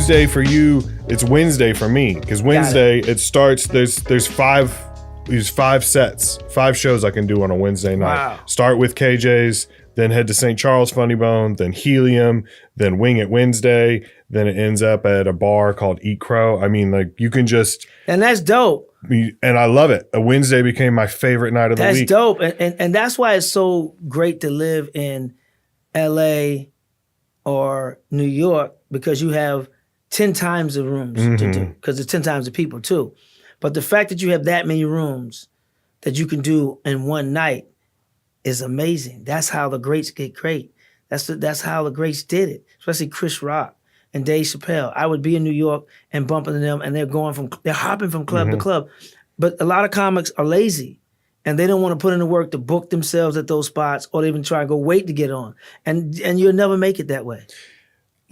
Tuesday for you, it's Wednesday for me. Because Wednesday it starts. There's five sets, 5 shows I can do on a Wednesday night. Wow. Start with KJ's, then head to St. Charles Funny Bone, then Helium, then Wing It Wednesday, then it ends up at a bar called Eat Crow. I mean, like, you can just... And that's dope. And I love it. A Wednesday became my favorite night of the week. That's dope. And that's why it's so great to live in LA or New York, because you have 10 times the rooms to do, because it's 10 times the people too. But the fact that you have that many rooms that you can do in one night is amazing. That's how the greats get great. That's how the greats did it, especially Chris Rock and Dave Chappelle. I would be in New York and bumping into them, and they're hopping from club to club. But a lot of comics are lazy, and they don't want to put in the work to book themselves at those spots, or even try and go wait to get on. And you'll never make it that way.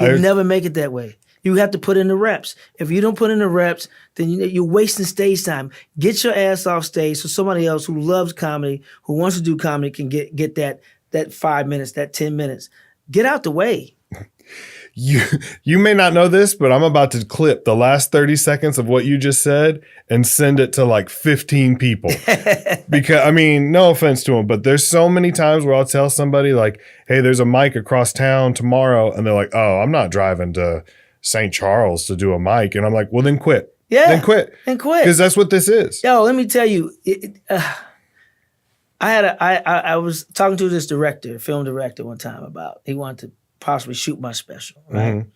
You'll never make it that way. You have to put in the reps. If you don't put in the reps, then you're wasting stage time. Get your ass off stage so somebody else who loves comedy, who wants to do comedy, can get that 5 minutes, that 10 minutes. Get out the way. You may not know this, but I'm about to clip the last 30 seconds of what you just said and send it to like 15 people. Because, I mean, no offense to them, but there's so many times where I'll tell somebody like, hey, there's a mic across town tomorrow. And they're like, oh, I'm not driving to St. Charles to do a mic. And I'm like, well, then quit. Yeah. Then quit. Because that's what this is. Yo, let me tell you, I was talking to this film director one time about, he wanted to possibly shoot my special, right?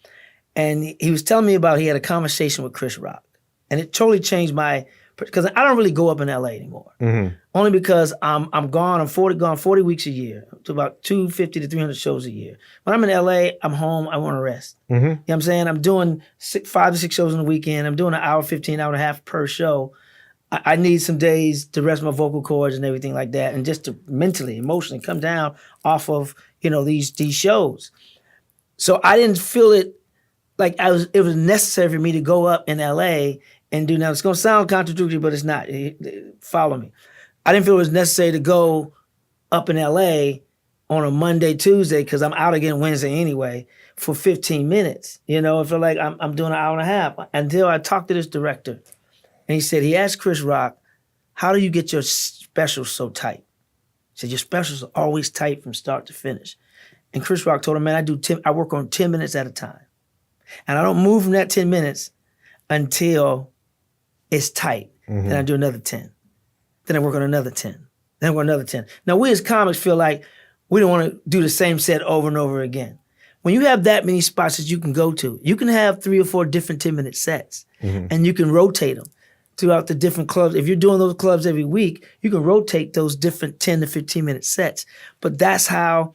And he was telling me about, he had a conversation with Chris Rock. And it totally changed because I don't really go up in LA anymore. Only because I'm gone, I'm 40 weeks a year, to about 250 to 300 shows a year. When I'm in LA, I'm home, I want to rest. You know what I'm saying? I'm doing 5 to 6 shows in the weekend. I'm doing an hour, 15, hour and a half per show. I need some days to rest my vocal cords and everything like that, and just to mentally, emotionally come down off of, these shows. So I didn't feel it like it was necessary for me to go up in LA and do. Now it's gonna sound contradictory, but it's not. Follow me. I didn't feel it was necessary to go up in LA on a Monday, Tuesday, because I'm out again Wednesday anyway, for 15 minutes. I feel like I'm doing an hour and a half, until I talked to this director. And he said, he asked Chris Rock, how do you get your specials so tight? He said, your specials are always tight from start to finish. And Chris Rock told him, man, I work on 10 minutes at a time. And I don't move from that 10 minutes until it's tight. Then I do another 10. Then I work on another 10. Then I work on another 10. Now, we as comics feel like we don't want to do the same set over and over again. When you have that many spots that you can go to, you can have 3 or 4 different 10-minute sets. And you can rotate them throughout the different clubs. If you're doing those clubs every week, you can rotate those different 10 to 15-minute sets. But that's how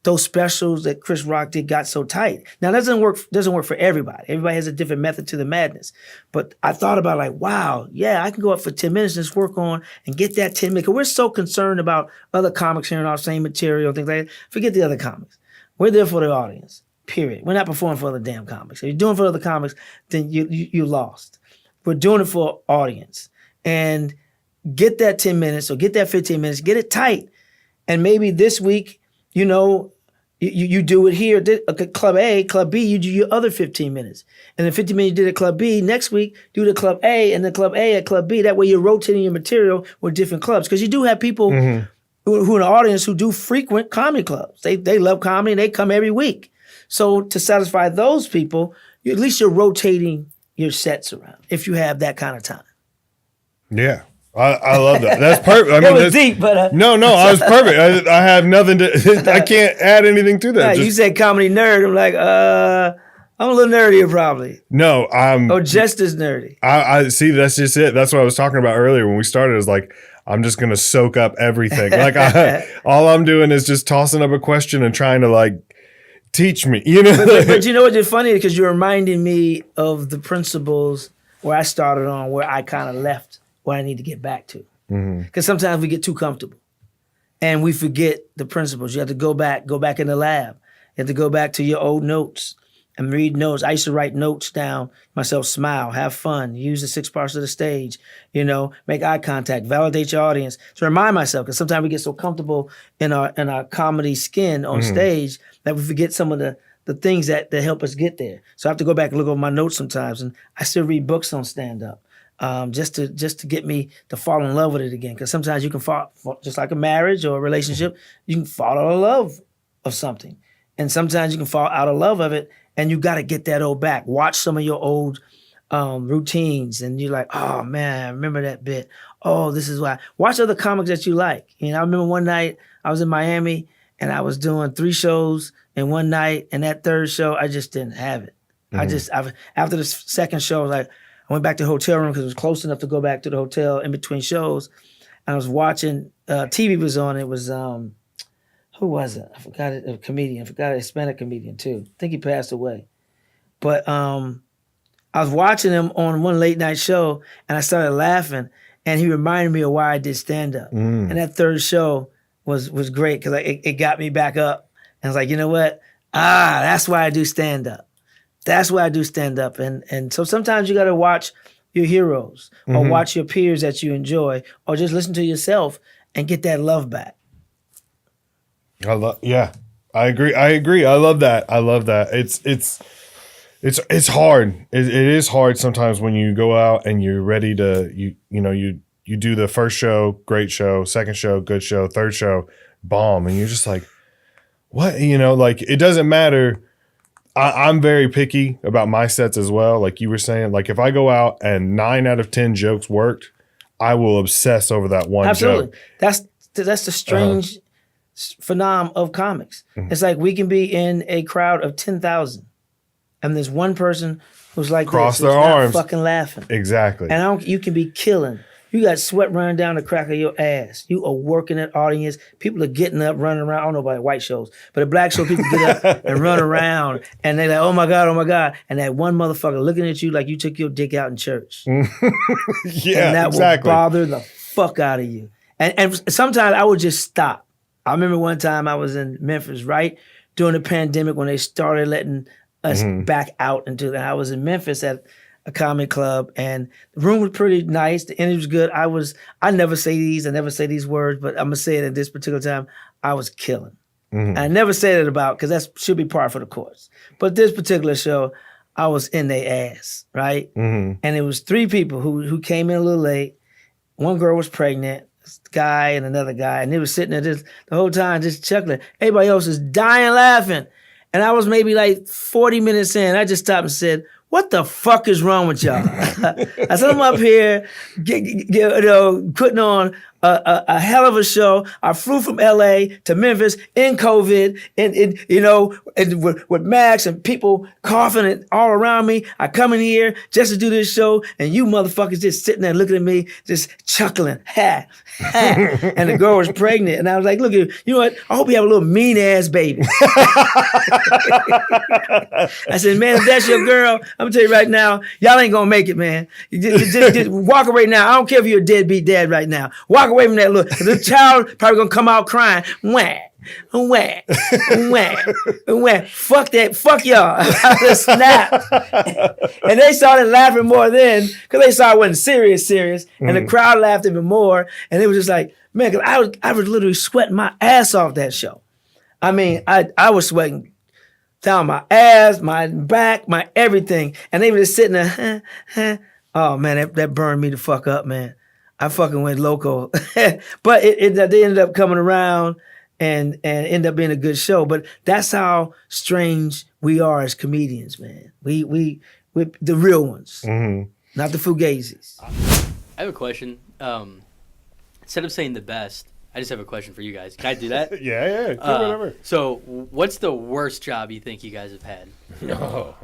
those specials that Chris Rock did got so tight. Now, that doesn't work for everybody. Everybody has a different method to the madness. But I thought about like, wow, yeah, I can go up for 10 minutes and just work on and get that 10 minutes. Because we're so concerned about other comics hearing our same material, things like that. Forget the other comics. We're there for the audience, period. We're not performing for other damn comics. If you're doing it for other comics, then you lost. We're doing it for audience. And get that 10 minutes or get that 15 minutes, get it tight. And maybe this week, you do it here, Club A, Club B, you do your other 15 minutes. And the 15 minutes you did at Club B, next week, do the Club A and the Club A at Club B. That way you're rotating your material with different clubs. Because you do have people who in the audience who do frequent comedy clubs. They love comedy and they come every week. So to satisfy those people, at least you're rotating your sets around if you have that kind of time. Yeah. I love that. That's perfect. I mean, it was deep, but no, I was perfect. I have nothing to. I can't add anything to that. You said comedy nerd. I'm like, I'm a little nerdier probably. No, I'm. Or just as nerdy. I see. That's just it. That's what I was talking about earlier when we started. Is like I'm just gonna soak up everything. Like all I'm doing is just tossing up a question and trying to like teach me. But you know what's funny, because you're reminding me of the principles where I started on, where I kind of left. What I need to get back to. Because sometimes we get too comfortable and we forget the principles. You have to go back in the lab. You have to go back to your old notes and read notes. I used to write notes down myself, smile, have fun, use the 6 parts of the stage, make eye contact, validate your audience. To remind myself, because sometimes we get so comfortable in our comedy skin on stage that we forget some of the the things that help us get there. So I have to go back and look over my notes sometimes, and I still read books on stand up. Just to get me to fall in love with it again. Because sometimes you can fall, just like a marriage or a relationship, you can fall out of love of something. And sometimes you can fall out of love of it, and you got to get that old back. Watch some of your old routines, and you're like, oh man, I remember that bit. Oh, this is why. Watch other comics that you like. You know, I remember one night I was in Miami, and I was doing 3 shows in one night, and that third show, I just didn't have it. After the second show, I was like, I went back to the hotel room because it was close enough to go back to the hotel in between shows. And I was watching, TV was on. It was, who was it? I forgot it, a comedian. I forgot a Hispanic comedian too. I think he passed away. But I was watching him on one late night show, and I started laughing. And he reminded me of why I did stand up. And that third show was great because it got me back up. And I was like, you know what? That's why I do stand up. That's why I do stand up. And so sometimes you got to watch your heroes or watch your peers that you enjoy or just listen to yourself and get that love back. Yeah, I agree. I love that. It's hard. It is hard sometimes when you go out and you're ready to, you do the first show, great show, second show, good show, third show, bomb. And you're just like, what? Like it doesn't matter. I'm very picky about my sets as well. Like you were saying, like if I go out and 9 out of 10 jokes worked, I will obsess over that one Absolutely. joke. That's the strange phenomenon of comics. It's like we can be in a crowd of 10,000 and there's one person who's like cross this, their arms, not fucking laughing. Exactly. And you can be killing. You got sweat running down the crack of your ass. You are working that audience. People are getting up, running around. I don't know about white shows, but at black show, people get up and run around. And they're like, oh my God, oh my God. And that one motherfucker looking at you like you took your dick out in church. Yeah, and that exactly. will bother the fuck out of you. And sometimes I would just stop. I remember one time I was in Memphis, right? During the pandemic when they started letting us back out into that. I was in Memphis at a comedy club, and the room was pretty nice. The energy was good. I never say these words, but I'm gonna say it at this particular time. I was killing. I never said it about because that should be par for the course. But this particular show, I was in their ass, right? And it was 3 people who came in a little late. One girl was pregnant, this guy and another guy, and they were sitting there the whole time just chuckling. Everybody else was dying laughing, and I was maybe like 40 minutes in. I just stopped and said, what the fuck is wrong with y'all? I said, I'm up here putting on a hell of a show. I flew from LA to Memphis in COVID and with Max and people coughing and all around me. I come in here just to do this show, and you motherfuckers just sitting there looking at me, just chuckling. Ha, ha. And the girl was pregnant, and I was like, look at you. You know what? I hope you have a little mean ass baby. I said, man, if that's your girl, I'm gonna tell you right now, y'all ain't gonna make it, man. Just walk away now. I don't care if you're a deadbeat dad right now. Walk away from that look. The child probably gonna come out crying. Wah, wah, wah, wah. Fuck that. Fuck y'all. I just snapped. And they started laughing more then because they saw it wasn't serious. And the crowd laughed even more. And it was just like, man, cause I was literally sweating my ass off that show. I mean, I was sweating down my ass, my back, my everything. And they were just sitting there, oh man, that burned me the fuck up, man. I fucking went loco. But they ended up coming around and ended up being a good show. But that's how strange we are as comedians, man. We the real ones, not the fugazis. I have a question. Instead of saying the best, I just have a question for you guys. Can I do that? Yeah, whatever. So, what's the worst job you think you guys have had? No.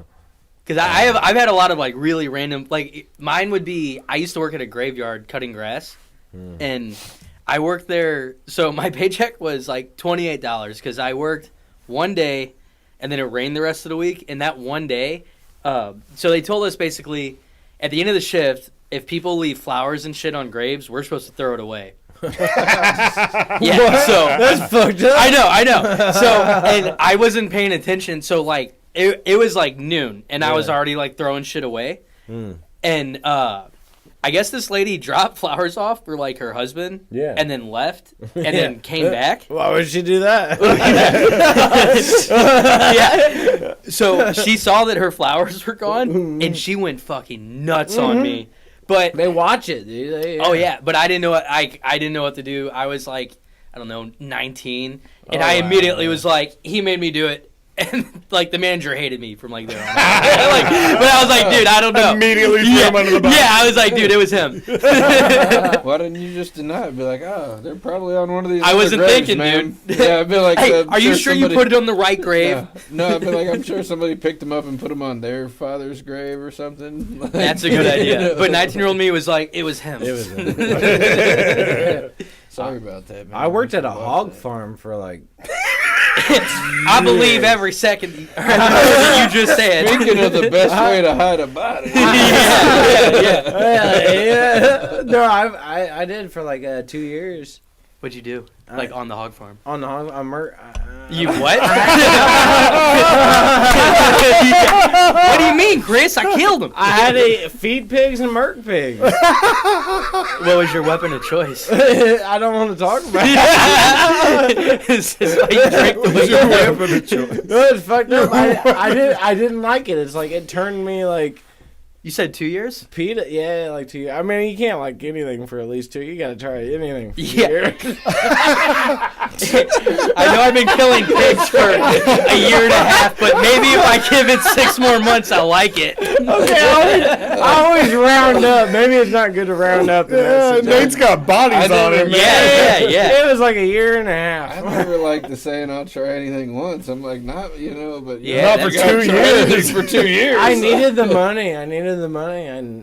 Because I've had a lot of like really random, like mine would be, I used to work at a graveyard cutting grass, and I worked there, so my paycheck was like $28 because I worked one day and then it rained the rest of the week, and that one day, so they told us basically at the end of the shift, if people leave flowers and shit on graves, we're supposed to throw it away. Yeah, what? So that's fucked up. I know. So, and I wasn't paying attention, so like, it was like noon, and I was already like throwing shit away. And I I guess this lady dropped flowers off for like her husband, and then left, and then came back. Why would she do that? Yeah. So she saw that her flowers were gone, and she went fucking nuts on me. But they watch it, dude. Oh yeah, but I didn't know what I didn't know what to do. I was like, I don't know, 19, and I immediately was like, he made me do it. And like the manager hated me from like there on out. But I was like, dude, I don't know. Immediately threw him under the bus. Yeah, I was like, dude, it was him. Why didn't you just deny it? Be like, oh, they're probably on one of these. I wasn't graves, thinking, man. dude. Yeah, I'd be like, hey, are you sure you put it on the right grave? No, I'd be like, I'm sure somebody picked them up and put them on their father's grave or something. Like, that's a good idea. But 19-year-old me was like, it was him. It was him. Sorry about that, man. I worked at a hog farm for like. I believe every second that you just said. Speaking of the best way to hide a body. Yeah. No, I did for like 2 years. What'd you do? Like on the hog farm? On the hog, you what? What do you mean, Chris? I killed him. I had to feed pigs and murk pigs. What was your weapon of choice? I don't want to talk about it. Is this why you drink the way Your weapon of choice. No, it's fucked up. I didn't like it. It's like it turned me like. You said 2 years? PETA, yeah, like 2 years. I mean, you can't like anything for at least 2. You gotta try anything for yeah. I know I've been killing pigs for a year and a half, but maybe if I give it 6 more months, I'll like it. Okay, I always round up. Maybe it's not good to round up. Yeah, Nate's got bodies on him. Yeah. It was like a year and a half. I never like the saying I'll try anything once. I'm like, not, but not for 2 years. For 2 years. I needed the money. And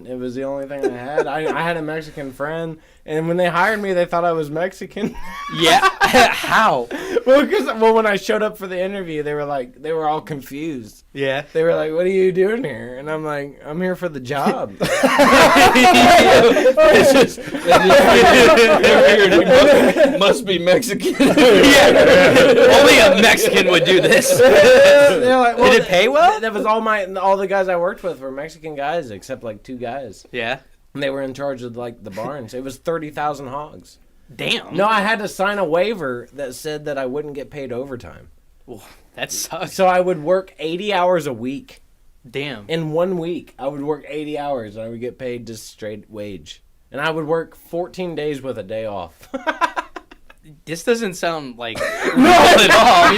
it was the only thing I had. I had a Mexican friend, and when they hired me, they thought I was Mexican. Yeah. How? Well, when I showed up for the interview, they were all confused. Yeah. They were like, "What are you doing here?" And I'm like, "I'm here for the job." Must be Mexican. Yeah. Only a Mexican would do this. Like, well, did it pay well? That was all the guys I worked with were Mexican guys, except like 2 guys. Yeah. And they were in charge of like the barns. It was 30,000 hogs. Damn. No, I had to sign a waiver that said that I wouldn't get paid overtime. Well, that sucks. So I would work 80 hours a week. Damn. In 1 week, I would work 80 hours and I would get paid just straight wage. And I would work 14 days with a day off. This doesn't sound like real at all.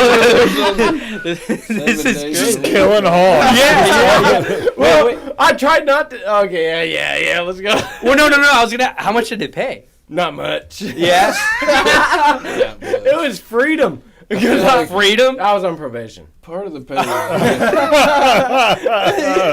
This is Just killing hogs. Yeah. Well, I tried not to. Okay, yeah. Let's go. Well, no. I was gonna. How much did it pay? Not much. Yeah. It was freedom. Freedom. I was on probation. Part of the pay.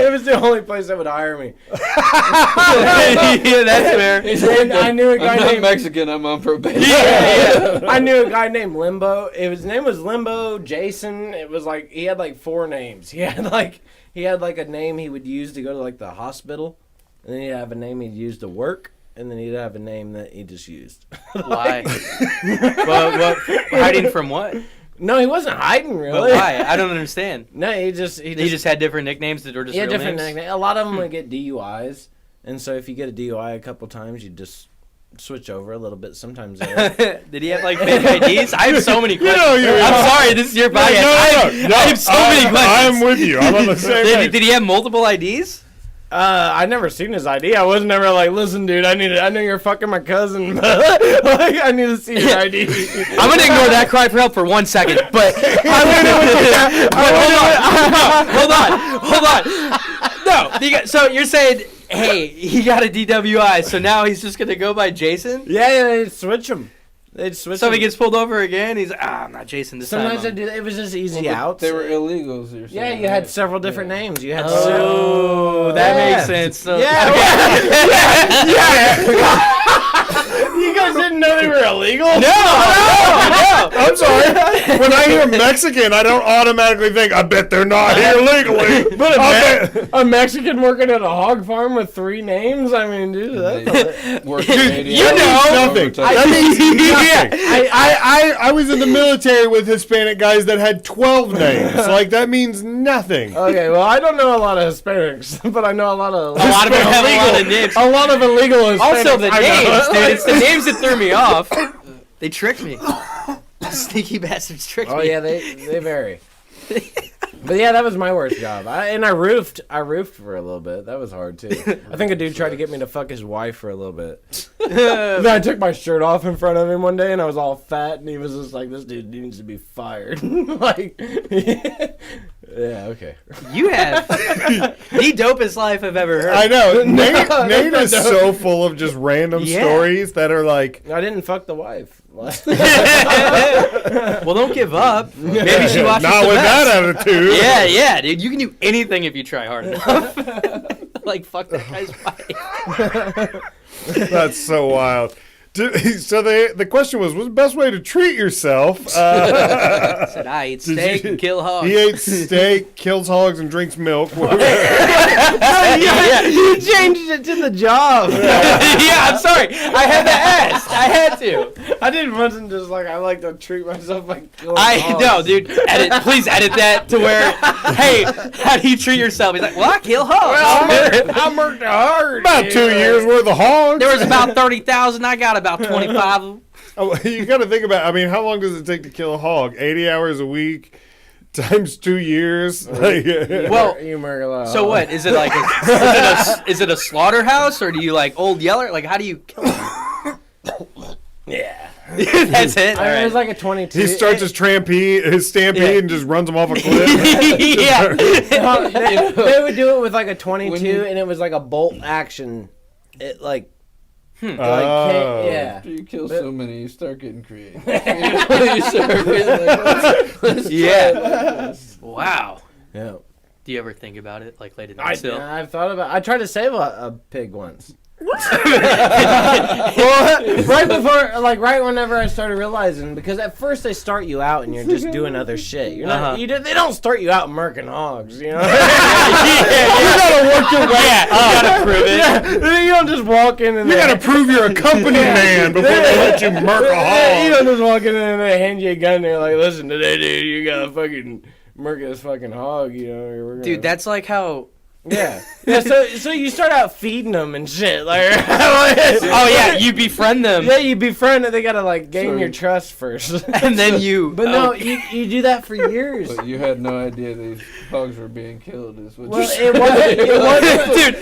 It was the only place that would hire me. Yeah, that's fair. And I knew a guy I'm not named Mexican. I'm on probation. Yeah. I knew a guy named Limbo. His name was Limbo Jason. It was like he had like 4 names. He had like a name he would use to go to like the hospital, and then he'd have a name he'd use to work, and then he'd have a name that he just used. Why? Well, hiding from what? No, he wasn't hiding really. But why? I don't understand. No, he just had different nicknames that were just real different names? nicknames. A lot of them would get DUIs, and so if you get a DUI a couple times, you just switch over a little bit. Sometimes. Did he have like fake IDs? I have so many questions. I'm I'm sorry, this is your podcast. No, I have so many questions. I'm with you. I'm on the same page. Did he have multiple IDs? I never seen his ID. I was never like, listen, dude, I know you're fucking my cousin, but like, I need to see your ID. I'm gonna ignore that cry for help for 1 second, but hold on. No, so you're saying, hey, he got a DWI, so now he's just gonna go by Jason? Yeah, they'd switch him. So if he gets pulled over again, he's like, I'm not Jason this Sometimes time. it was just easy out. They were illegals. You're saying, Yeah, you had several different names. You had that makes sense. So, Yeah. You guys didn't know they were illegal? No. I'm sorry. When I hear Mexican, I don't automatically think, I bet they're not here legally. But a Mexican working at a hog farm with 3 names? I mean, dude, that's You know. Nothing. That means nothing. I was in the military with Hispanic guys that had 12 names. Like, that means nothing. Okay, well, I don't know a lot of Hispanics, but I know a lot of them have a lot of names. A lot of illegal Hispanics. Also, the names, dude. It's the names that threw me off. They tricked me. Sneaky bastards tricked me. Oh yeah, they vary. But yeah, that was my worst job. I roofed for a little bit. That was hard too. I think a dude tried to get me to fuck his wife for a little bit. Then I took my shirt off in front of him one day, and I was all fat, and he was just like, "This dude needs to be fired." Like, yeah, okay. You have the dopest life I've ever heard. I know. Nate is so full of just random stories that are like... I didn't fuck the wife. Well, don't give up. Maybe she watches Not the with best. that attitude. Yeah, dude. You can do anything if you try hard enough. Like, fuck that guy's wife. That's so wild. So the question was, what's the best way to treat yourself? Said I eat steak and kill hogs. He ate steak, kills hogs, and drinks milk. You changed it to the job. Yeah, I'm sorry. I had to ask. I had to. I didn't wasn't just like I like to treat myself like killing No, hogs. dude. Please edit that to where, hey, how do you treat yourself? He's like, well, I kill hogs. I worked hard. About 2 years worth of hogs. There was about 30,000. I got about 25 of them. Oh, you got to think about. I mean, how long does it take to kill a hog? 80 hours a week times 2 years. Like, Well, you murder a lot of so what? hogs. Is it like is it a slaughterhouse, or do you like Old Yeller? Like, how do you kill them? Yeah. That's it. All I mean, it right. was like a 22. he starts his stampede, and just runs them off a cliff. Yeah. They would do it with like a 22, When you- and it was like a bolt action. It like, Oh. yeah. After you kill so many, you start getting creative. You start being like, let's Yeah. Wow. Yeah. Do you ever think about it, like late at night still? I've thought about. I tried to save a pig once. Well, right whenever I started realizing, because at first they start you out and you're just doing other shit. You're not. They don't start you out murking hogs. You know. You gotta work your way. Yeah, you gotta prove it. Yeah, you don't just walk in and You got to prove you're a company man before they let you murk a hog. You don't just walk in and they hand you a gun. And they're like, "Listen, today, dude, you gotta fucking murk this fucking hog." You know, we're gonna... Dude, that's like how. Yeah. So you start out feeding them and shit. Like, Oh yeah, you befriend them, yeah, you befriend it. They gotta like gain your trust first. and then you. But no, you do that for years. But you had no idea these hogs were being killed. Is what Well, you're it wasn't. Dude,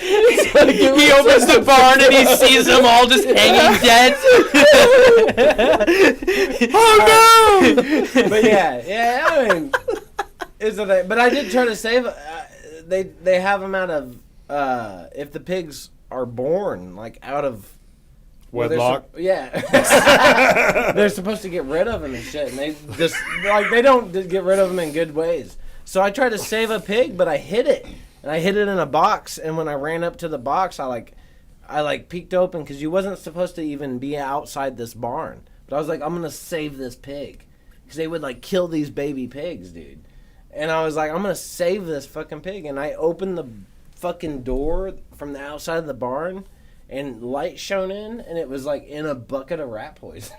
he opens the barn and he sees them all just hanging dead. Oh no! But yeah. I mean, it's a thing. But I did try to save. They have them out of if the pigs are born like out of Wedlock. They're supposed to get rid of them and shit, and they just like they don't get rid of them in good ways. So I tried to save a pig, but I hid it, and I hid it in a box. And when I ran up to the box, I peeked open because you wasn't supposed to even be outside this barn. But I was like, I'm gonna save this pig because they would like kill these baby pigs, dude. And I was like, I'm gonna save this fucking pig. And I opened the fucking door from the outside of the barn, and light shone in, and it was like in a bucket of rat poison.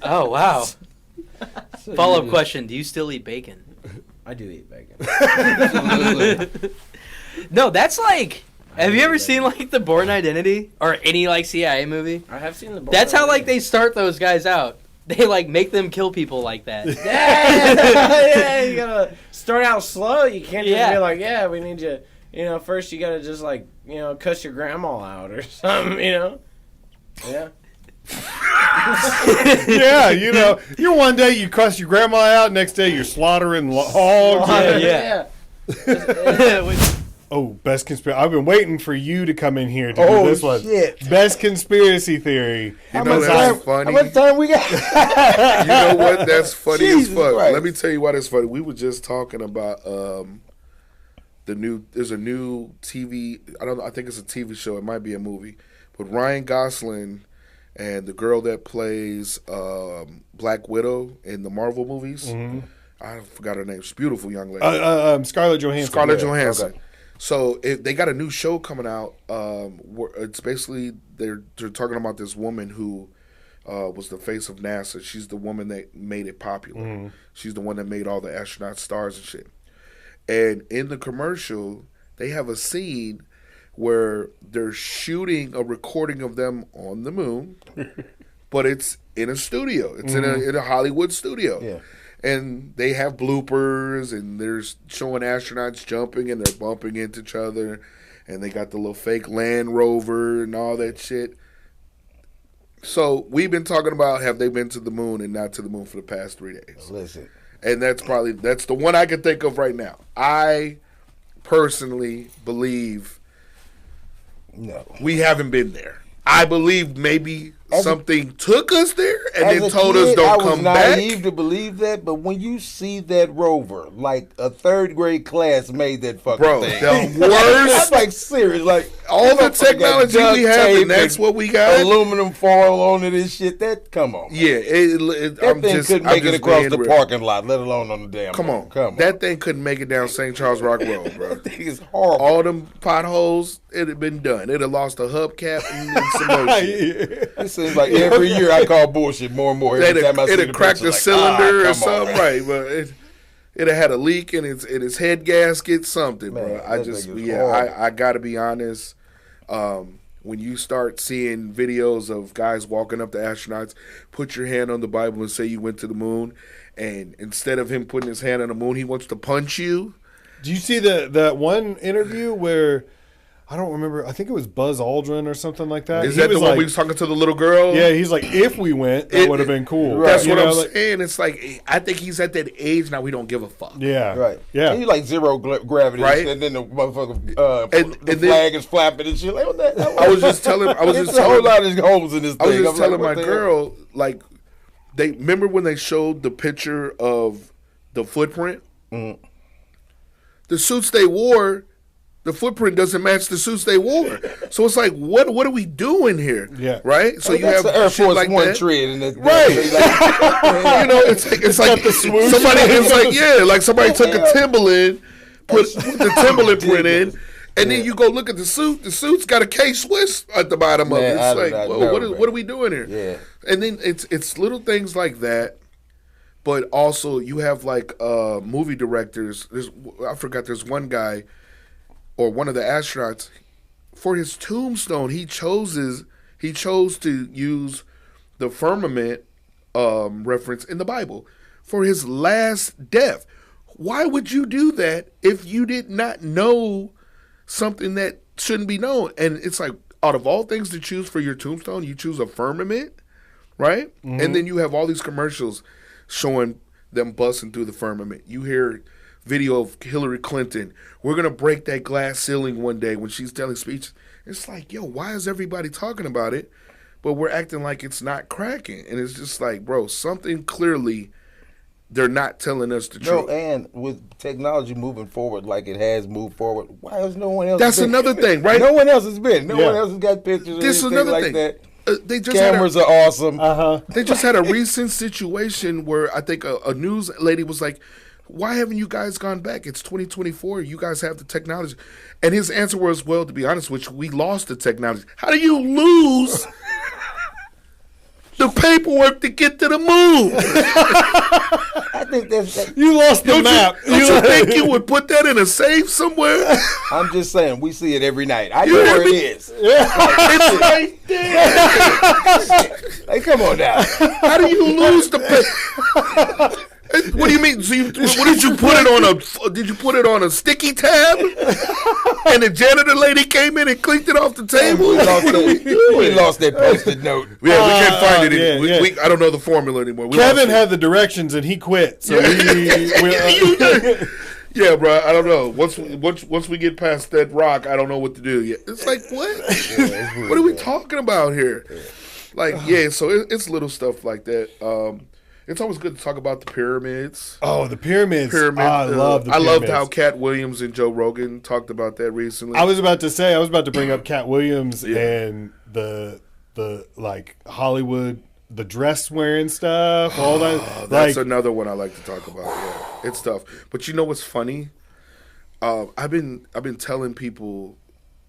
Oh wow! So Follow-up you question: do you still eat bacon? I do eat bacon. Absolutely. No, that's like. Have you ever seen like The Bourne Identity or any like CIA movie? I have seen the. That's how like they start those guys out. They like make them kill people like that. Yeah, you gotta start out slow. You can't just Yeah. be like, yeah, we need you. You know, first you gotta just like, you know, cuss your grandma out or something. You know. Yeah. Yeah, you know, one day you cuss your grandma out, next day you're slaughtering hogs. Yeah. Oh, best conspiracy. I've been waiting for you to come in here to do Oh, this one. shit. Best conspiracy theory. You know that's funny. How much time we got? You know what? That's funny as Jesus fuck. Christ. Let me tell you why that's funny. We were just talking about there's a new TV. I think it's a TV show. It might be a movie. But Ryan Gosling and the girl that plays Black Widow in the Marvel movies. I forgot her name. She's a beautiful young lady. Scarlett Johansson. Scarlett Johansson. Okay. So they got a new show coming out. It's basically they're talking about this woman who was the face of NASA. She's the woman that made it popular. She's the one that made all the astronaut stars and shit. And in the commercial, they have a scene where they're shooting a recording of them on the moon, but it's in a studio. It's in a Hollywood studio. Yeah. And they have bloopers, and they're showing astronauts jumping, and they're bumping into each other, and they got the little fake Land Rover and all that shit. So we've been talking about have they been to the moon and not to the moon for the past 3 days. Listen. And that's the one I can think of right now. I personally believe we haven't been there. I believe maybe something took us there and then told us don't come back. I was naive to believe that, but when you see that rover, like a third grade class made that fucking thing. The worst. I'm like serious, like all the technology we have, and that's what we got. Aluminum foil on it and shit. That come on. Yeah, that thing couldn't make it across the parking lot, let alone on the damn. Come on. That thing couldn't make it down St. Charles Rock Road, bro. That thing is horrible. All them potholes, it'd have been done. It'd have lost a hubcap and some more shit. It seems like every year I call bullshit more and more. Every time I see it'd have cracked the cylinder or something, right? But it'd have had a leak in its head gasket, something, bro. I gotta be honest. When you start seeing videos of guys walking up to astronauts, put your hand on the Bible and say you went to the moon, and instead of him putting his hand on the moon, he wants to punch you. Do you see that one interview where I don't remember? I think it was Buzz Aldrin or something like that. Is that the one we was talking to the little girl? Yeah, he's like, if we went, that would have been cool. Right. That's what I'm saying. It's like I think he's at that age now. We don't give a fuck. Yeah, right. Yeah, and you like zero gravity, right? And then the motherfucker, the flag is flapping and shit. Like, what that? I was just telling. a whole lot of holes in this thing. I was just telling my girl, like, they remember when they showed the picture of the footprint. The suits they wore. The footprint doesn't match the suits they wore, so it's like, what are we doing here? Yeah, right. So you have the Air Force like One that. tread, and right? You know, it's like the swoosh. Somebody, it's like somebody took a Timberland, put the Timberland print in, and then you go look at the suit. The suit's got a K-Swiss at the bottom of it. It's like, what are we doing here? Yeah, and then it's little things like that. But also, you have like movie directors. There's one guy. Or one of the astronauts, for his tombstone, he chose to use the firmament reference in the Bible for his last death. Why would you do that if you did not know something that shouldn't be known? And it's like, out of all things to choose for your tombstone, you choose a firmament, right? And then you have all these commercials showing them busting through the firmament. You hear video of Hillary Clinton. We're gonna break that glass ceiling one day when she's telling speeches. It's like, yo, why is everybody talking about it, but we're acting like it's not cracking? And it's just like, bro, something clearly they're not telling us the truth. No, and with technology moving forward like it has moved forward, why has no one else? That's another thing, right? No one else has been. No one else has got pictures. This is another like thing. That. They just Cameras are awesome. They just had a recent situation where I think a news lady was like, why haven't you guys gone back? It's 2024. You guys have the technology. And his answer was, well, to be honest with you, we lost the technology. How do you lose the paperwork to get to the moon? I think that's you lost the map. Don't you think you would put that in a safe somewhere? I'm just saying, we see it every night. I know where it is. It's right there. Hey, come on now. How do you lose the paper? What do you mean? So what did you put it on Did you put it on a sticky tab? And the janitor lady came in and clicked it off the table. We lost that Post-it note. Yeah, we can't find it anymore. I don't know the formula anymore. Kevin had the directions and he quit. So yeah, bro. I don't know. Once we get past that rock, I don't know what to do yet. It's like, what? What are we talking about here? Like, so it's little stuff like that. It's always good to talk about the pyramids. Oh, the pyramids. I love the pyramids. I loved how Cat Williams and Joe Rogan talked about that recently. I was about to bring up Cat Williams and the the like Hollywood, the dress wearing stuff, all that. That's like, another one I like to talk about. Yeah, it's tough. But you know what's funny? I've been telling people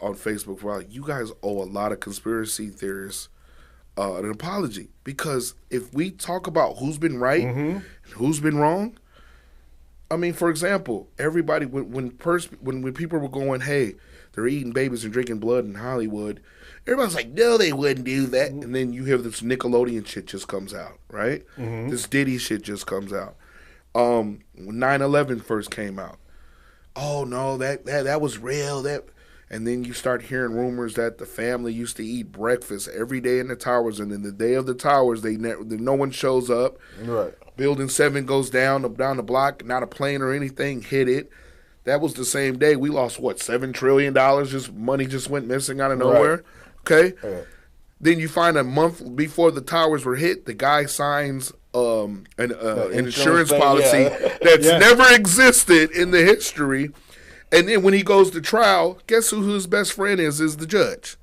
on Facebook for a while, you guys owe a lot of conspiracy theorists an apology, because if we talk about who's been right and who's been wrong, I mean, for example, everybody when people were going, hey, they're eating babies and drinking blood in Hollywood, everybody's like, no, they wouldn't do that. And then you hear this Nickelodeon shit just comes out, right? This Diddy shit just comes out. When 9/11 first came out, oh no, that was real. And then you start hearing rumors that the family used to eat breakfast every day in the towers, and then the day of the towers, no one shows up. Right. Building 7 goes down the block, not a plane or anything hit it. That was the same day we lost, what, $7 trillion? Just money just went missing out of nowhere. Right. Okay? Right. Then you find a month before the towers were hit, the guy signs an insurance policy that's never existed in the history. And then when he goes to trial, guess who his best friend is the judge.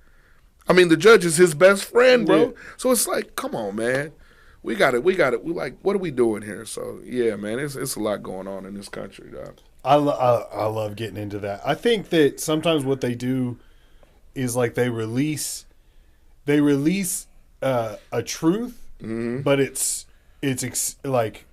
I mean, the judge is his best friend, bro. Yeah. So it's like, come on, man. We got it. We're like, what are we doing here? So, yeah, man, it's a lot going on in this country, dog. I love getting into that. I think that sometimes what they do is like they release a truth, but it's like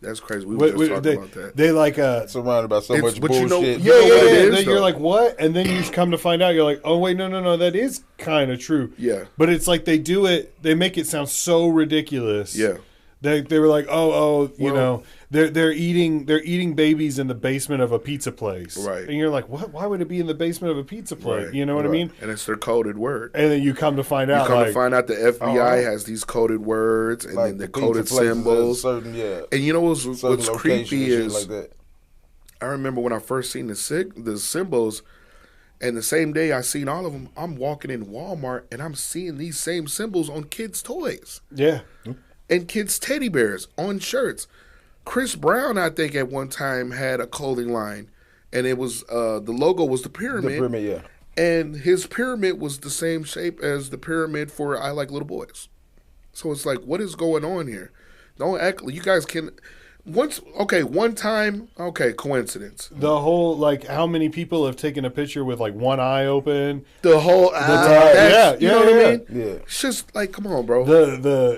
that's crazy. We were just talking about that. They like surrounded by so much but bullshit. You know what it is, then you're like, what? And then you just come to find out, you're like, oh wait, no, that is kind of true. Yeah. But it's like they do it. They make it sound so ridiculous. Yeah. They were like, you know, they're eating babies in the basement of a pizza place, right? And you're like, what? Why would it be in the basement of a pizza place? Right. You know what I mean? And it's their coded word. And then you come to find out, the FBI has these coded words and like then the coded symbols. And you know what's creepy is like that. I remember when I first seen the symbols, and the same day I seen all of them, I'm walking in Walmart and I'm seeing these same symbols on kids' toys. Yeah. And kids' teddy bears on shirts. Chris Brown, I think, at one time had a clothing line, and it was the logo was the pyramid. The pyramid, yeah. And his pyramid was the same shape as the pyramid for I Like Little Boys. So it's like, what is going on here? Don't act. You guys can. One time, coincidence. The whole, like, how many people have taken a picture with, like, one eye open? The whole eye. You know what I mean? Yeah. It's just like, come on, bro.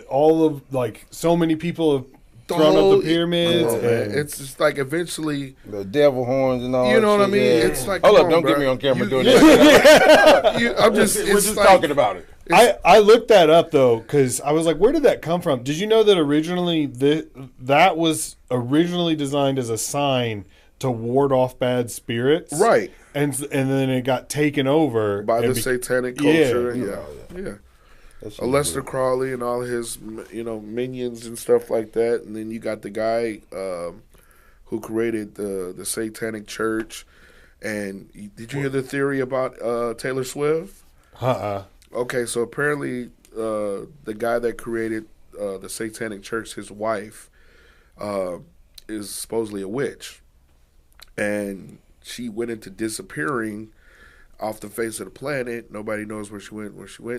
All of, like, so many people have thrown up the pyramids. It's just like eventually. The devil horns and all. You know what I mean? Yeah. It's like, hold up, don't get me on camera doing that. We're just like, talking about it. I looked that up though because I was like, where did that come from? Did you know that originally that was originally designed as a sign to ward off bad spirits, right? And then it got taken over by the satanic culture. Yeah. Aleister Crowley and all his minions and stuff like that, and then you got the guy who created the satanic church. And did you hear the theory about Taylor Swift? Okay, so apparently the guy that created the satanic church, his wife, is supposedly a witch. And she went into disappearing off the face of the planet. Nobody knows where she went.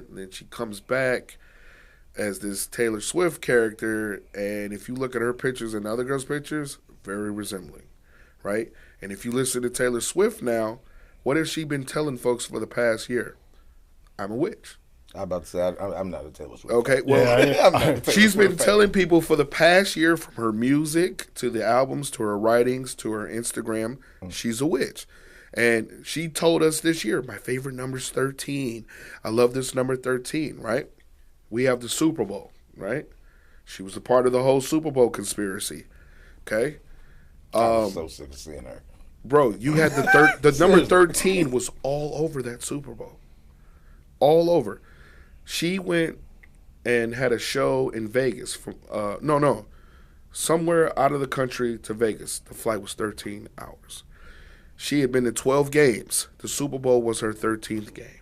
And then she comes back as this Taylor Swift character. And if you look at her pictures and the other girls' pictures, very resembling, right? And if you listen to Taylor Swift now, what has she been telling folks for the past year? I'm a witch. I'm about to say I'm not a Taylor Swift. Okay, well, she's been telling people for the past year, from her music to the albums to her writings to her Instagram, she's a witch. And she told us this year, my favorite number's 13. I love this number 13, right? We have the Super Bowl, right? She was a part of the whole Super Bowl conspiracy, okay? I'm so sick of seeing her. Bro, you had the number 13 was all over that Super Bowl. All over. She went and had a show in Vegas from somewhere out of the country to Vegas. The flight was 13 hours. She had been to 12 games. The Super Bowl was her 13th game.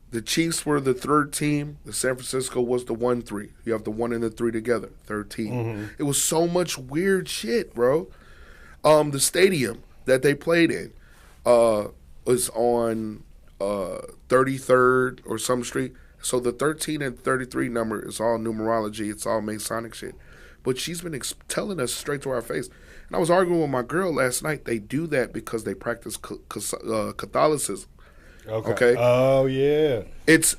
The Chiefs were the third team. The San Francisco was the 1-3. You have the 1 and the 3 together, third team. Mm-hmm. It was so much weird shit, bro. The stadium that they played in was on 33rd or some street. So the 13 and 33 number is all numerology. It's all Masonic shit. But she's been telling us straight to our face. And I was arguing with my girl last night. They do that because they practice Catholicism. Okay. Oh, yeah.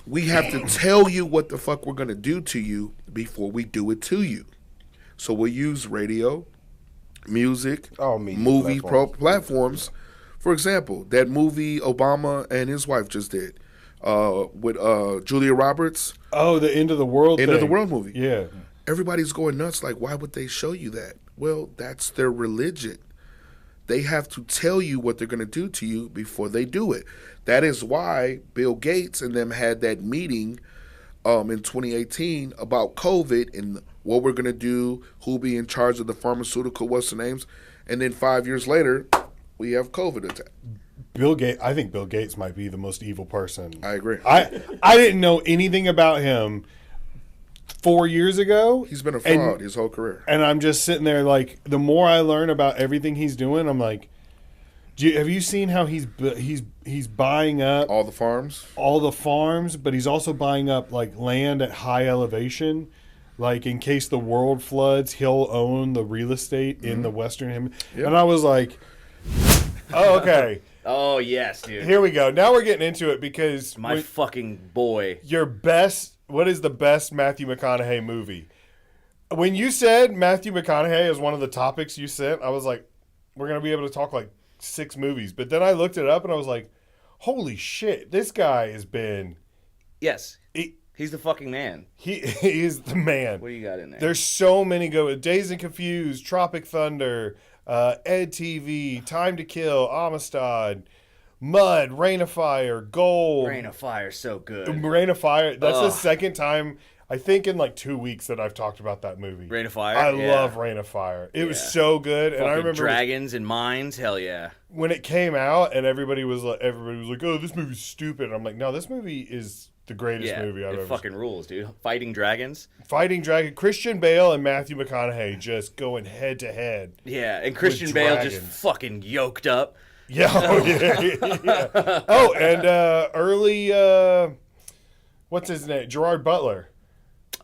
We have to tell you what the fuck we're going to do to you before we do it to you. So we'll use radio, music, movie platforms. For example, that movie Obama and his wife just did with Julia Roberts. Oh, the End of the World End of the World movie. Yeah. Everybody's going nuts. Like, why would they show you that? Well, that's their religion. They have to tell you what they're going to do to you before they do it. That is why Bill Gates and them had that meeting in 2018 about COVID and what we're going to do, who'll be in charge of the pharmaceutical, what's the names. And then 5 years later, we have COVID attack. I think Bill Gates might be the most evil person. I agree. I didn't know anything about him 4 years ago. He's been a fraud his whole career. And I'm just sitting there like, the more I learn about everything he's doing, I'm like, have you seen how he's buying up all the farms? All the farms, but he's also buying up like land at high elevation. Like in case the world floods, he'll own the real estate in the Western Hemisphere. Yep. And I was like, oh, okay. Oh, yes, dude. Here we go. Now we're getting into it because my fucking boy. What is the best Matthew McConaughey movie? When you said Matthew McConaughey is one of the topics you sent, I was like, we're going to be able to talk like 6 movies. But then I looked it up and I was like, holy shit, this guy has been... Yes. He's the fucking man. He is the man. What do you got in there? There's so many good. Dazed and Confused, Tropic Thunder, Ed TV, Time to Kill, Amistad, Mud, Rain of Fire, Gold. Rain of Fire, so good. Rain of Fire. That's the second time, I think, in like 2 weeks that I've talked about that movie. Rain of Fire? I love Rain of Fire. It was so good. Fucking and I remember dragons and mines, hell yeah. When it came out and everybody was like, oh, this movie's stupid. And I'm like, no, this movie is the greatest movie I've ever seen. It fucking rules, dude. Fighting dragons. Christian Bale and Matthew McConaughey just going head to head. Yeah, and Christian Bale just fucking yoked up. Yeah, yeah. Oh, and early, what's his name? Gerard Butler.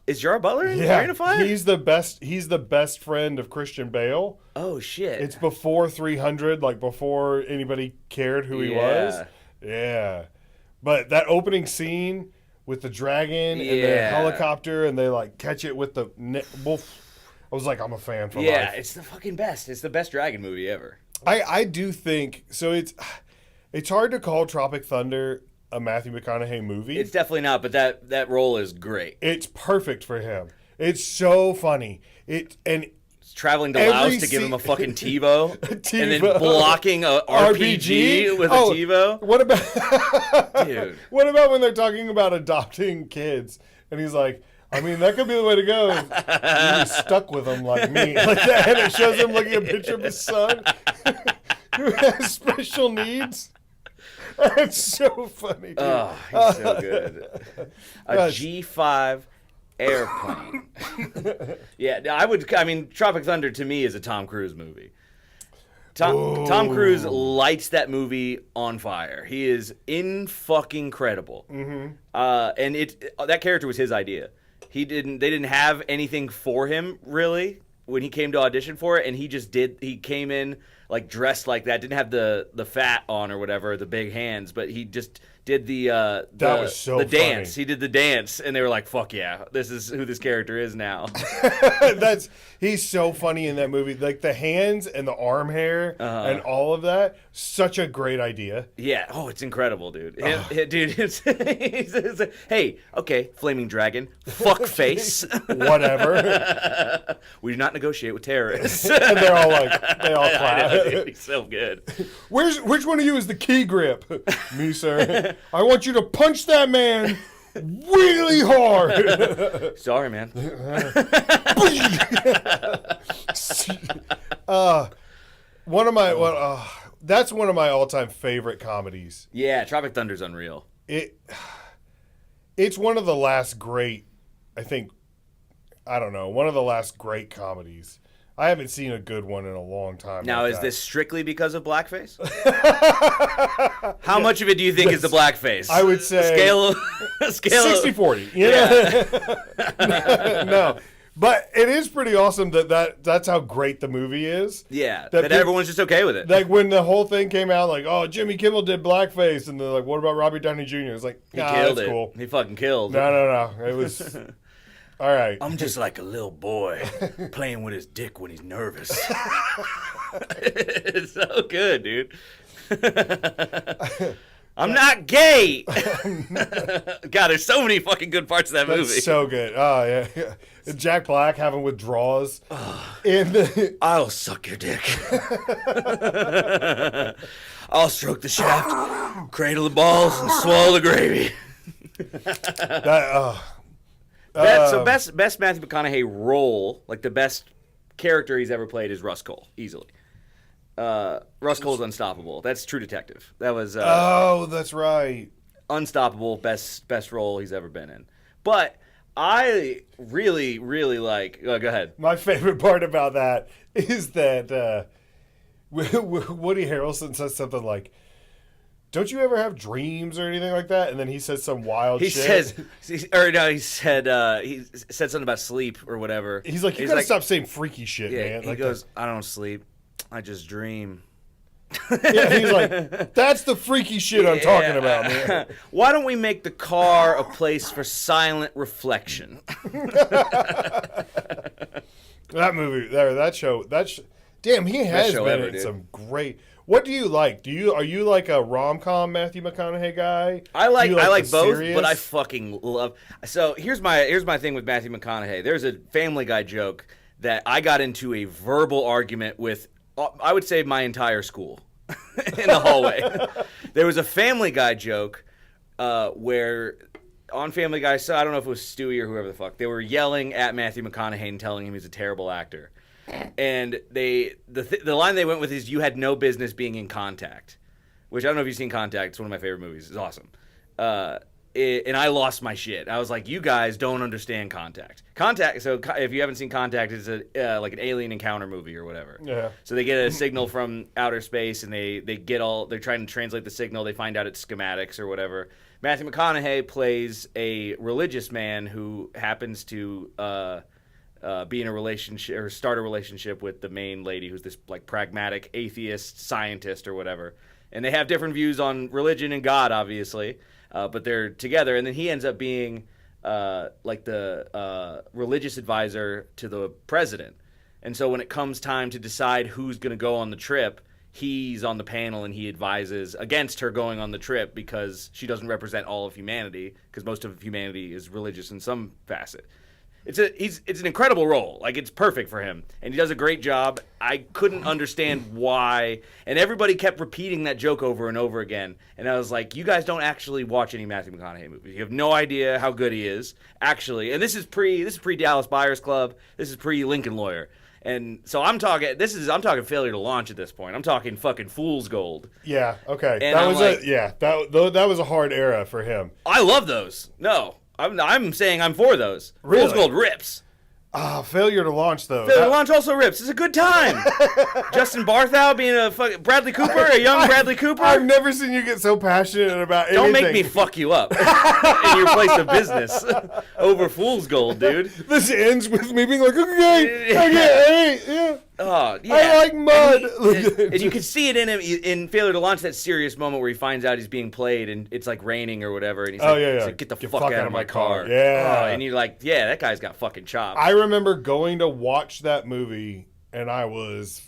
Is Gerard Butler in Rain of Fire? He's the best friend of Christian Bale. Oh shit! It's before 300, like before anybody cared who he was. Yeah, but that opening scene with the dragon and the helicopter, and they like catch it with the wolf. I was like, I'm a fan for life. Yeah, it's the fucking best. It's the best dragon movie ever. I do think so. It's hard to call Tropic Thunder a Matthew McConaughey movie. It's definitely not, but that role is great. It's perfect for him. It's so funny. It's traveling to Laos to give him a fucking TiVo, and then blocking a RPG with a TiVo. What about dude? What about when they're talking about adopting kids, and he's like, I mean, that could be the way to go. You're stuck with him like me, like that, and it shows him looking at a picture of his son who has special needs. It's so funny, dude. Oh, he's so good. A G5 airplane. Yeah, I mean, Tropic Thunder to me is a Tom Cruise movie. Tom Cruise lights that movie on fire. He is fucking credible. Mm-hmm. And that character was his idea. They didn't have anything for him really when he came to audition for it, and he came in like dressed like that, didn't have the fat on or whatever, the big hands, but he just did the dance. He did the dance, and they were like, "Fuck yeah, this is who this character is now." He's so funny in that movie, like the hands and the arm hair and all of that. Such a great idea. Yeah. Oh, it's incredible, dude. Dude, hey, okay, flaming dragon, fuck face, whatever. We do not negotiate with terrorists. And they all clap. He's so good. Which one of you is the key grip? Me, sir. I want you to punch that man really hard. Sorry, man. That's one of my all-time favorite comedies. Yeah, Tropic Thunder's unreal. It's one of the last great, one of the last great comedies. I haven't seen a good one in a long time. Now, like is that. this strictly because of blackface? How much of it do you think is the blackface? I would say scale 60-40. Yeah. No. But it is pretty awesome that's how great the movie is. Yeah, that everyone's just okay with it. Like when the whole thing came out, like, oh, Jimmy Kimmel did blackface, and they're like, what about Robbie Downey Jr.? It's like, He nah, killed that's it. cool. He fucking killed. No. It was all right. I'm just like a little boy playing with his dick when he's nervous. It's so good, dude. I'm not gay. God, there's so many fucking good parts of that movie. That's so good. Oh yeah. Jack Black having withdrawals in the. I'll suck your dick. I'll stroke the shaft, cradle the balls, and swallow the gravy. So best Matthew McConaughey role, like the best character he's ever played, is Russ Cole, easily. Russ Cole's Unstoppable. That's True Detective. That was oh, that's right. Unstoppable, best role he's ever been in. But I really, really like. Go ahead. My favorite part about that is that Woody Harrelson says something like, "Don't you ever have dreams or anything like that?" And then he says some wild He shit. he said something about sleep or whatever. He's like, you gotta stop saying freaky shit, Yeah, man. he Like goes, I don't sleep, I just dream. yeah, he's like, that's the freaky shit I'm talking about, man. Why don't we make the car a place for silent reflection? That movie, that show, damn, he has show been ever, in dude. some great. What do you like? Are you like a rom-com Matthew McConaughey guy? I like Do you both, serious? but I fucking love. So here's my thing with Matthew McConaughey. There's a Family Guy joke that I got into a verbal argument with. I would say my entire school in the hallway. There was a Family Guy joke where on Family Guy, so I don't know if it was Stewie or whoever the fuck, they were yelling at Matthew McConaughey and telling him he's a terrible actor. And the line they went with is, "You had no business being in Contact," which I don't know if you've seen Contact. It's one of my favorite movies. It's awesome. And I lost my shit. I was like, you guys don't understand Contact. Contact. So if you haven't seen Contact, it's like an alien encounter movie or whatever. Yeah. So they get a signal from outer space, and they're trying to translate the signal. They find out it's schematics or whatever. Matthew McConaughey plays a religious man who happens to be in a relationship or start a relationship with the main lady, who's this like pragmatic atheist scientist or whatever. And they have different views on religion and God, obviously. But they're together, and then he ends up being like the religious advisor to the president. And so when it comes time to decide who's going to go on the trip, he's on the panel and he advises against her going on the trip because she doesn't represent all of humanity, because most of humanity is religious in some facet. It's an incredible role. Like, it's perfect for him. And he does a great job. I couldn't understand why. And everybody kept repeating that joke over and over again. And I was like, you guys don't actually watch any Matthew McConaughey movies. You have no idea how good he is, actually. And this is pre Dallas Buyers Club. This is pre Lincoln Lawyer. And so I'm talking failure to launch at this point. I'm talking fucking fool's gold. Yeah, okay. And that was a hard era for him. I love those. No. I'm saying I'm for those. Really? Fool's Gold rips. Failure to launch though. Failure to launch also rips. It's a good time. Justin Bartholomew being a fucking Bradley Cooper, a young Bradley Cooper. I've never seen you get so passionate about anything. Don't make me fuck you up in your place of business over Fool's Gold, dude. This ends with me being like, okay, yeah. Oh, yeah. I like mud. And you can see it in him in Failure to Launch, that serious moment where he finds out he's being played and it's like raining or whatever, and he's like, yeah. he's like, get the fuck out of my car. Yeah. Oh, and you're like, yeah, that guy's got fucking chops. I remember going to watch that movie, and I was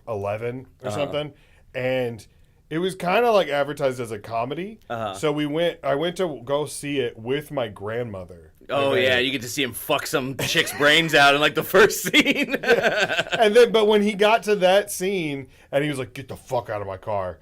11 or something, and it was kind of like advertised as a comedy. So I went to go see it with my grandmother. Oh yeah, you get to see him fuck some chick's brains out in like the first scene. But when he got to that scene, and he was like, "Get the fuck out of my car."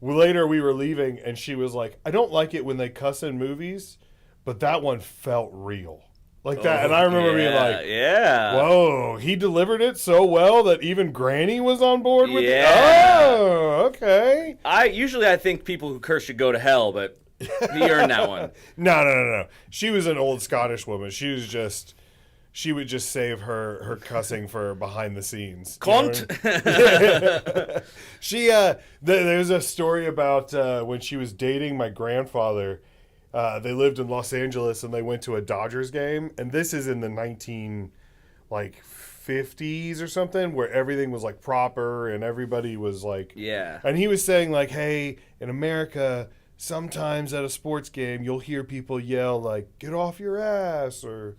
Later, we were leaving, and she was like, "I don't like it when they cuss in movies, but that one felt real." Like that, and I remember being like, yeah. Whoa, he delivered it so well that even Granny was on board with it? Yeah. Oh, okay. I think people who curse should go to hell, but he earned that one. No. She was an old Scottish woman. She was just she would just save her cussing for behind the scenes. Cunt. She there's a story about when she was dating my grandfather. They lived in Los Angeles and they went to a Dodgers game, and this is in the 50s or something, where everything was like proper and everybody was like, Yeah. And he was saying like, hey, in America, sometimes at a sports game you'll hear people yell like, get off your ass or